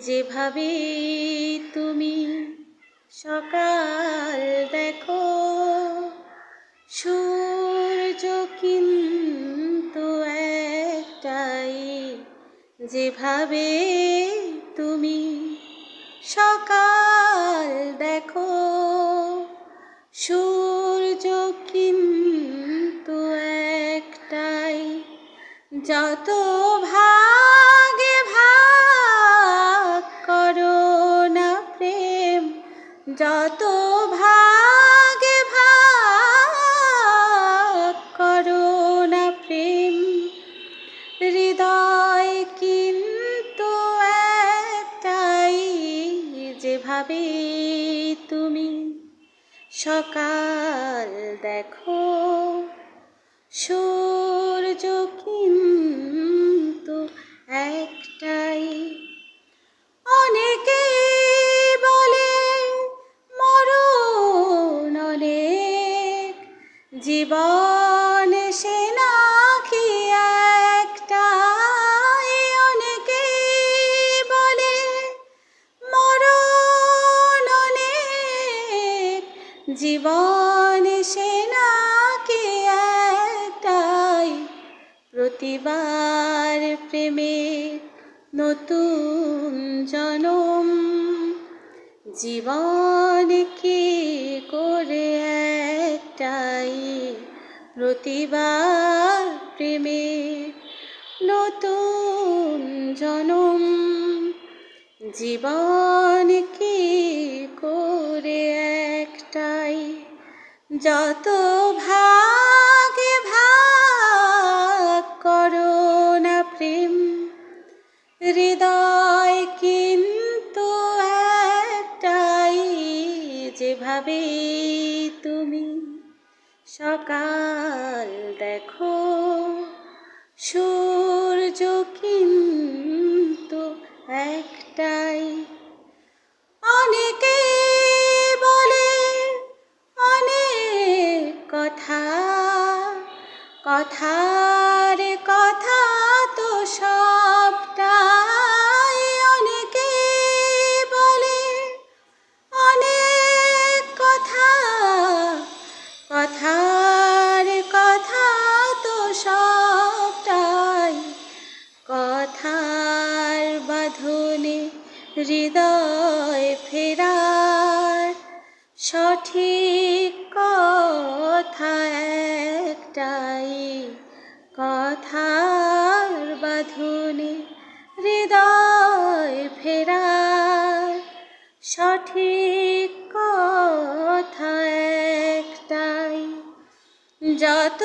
যেভাবে তুমি সকাল দেখো, সূর্য কিন্তু একটাই। যেভাবে তুমি সকাল দেখো, সূর্য কিন্তু একটাই। যত ভাগে ভাগ করো না প্রেম, যত ভাগে ভাগ করো না প্রেম, হৃদয় কিন্তু একটাই। যেভাবে তুমি সকাল দেখো, সূর্য কিন্তু একটাই। অনেকে বলে মরণ অনেক, জীবন সে নাকি একটাই। অনেকে বলে মরণ অনেক, জীবন সে নাকি একটাই। প্রতিবার প্রেমের নতুন জনম, জীবন কি করে একটাই। প্রতিবার প্রেমের নতুন জনম, জীবন কি করে একটাই। যত ভাগে ভাগ করো না প্রেম, হৃদয় কিন্তু একটাই। যেভাবে তুমি সকাল দেখো, সূর্য কিন্তু একটাই। অনেকে বলে অনেক কথা, কথার কথা তো সবটাই। অনেকে বলে অনেক কথা, কথার কথা তো সবটাই। কথার বাঁধনে হৃদয় ফেরার সঠিক কথা একটাই। কথার বাঁধনে হৃদয় ফেরার সঠিক কথা একটাই। যত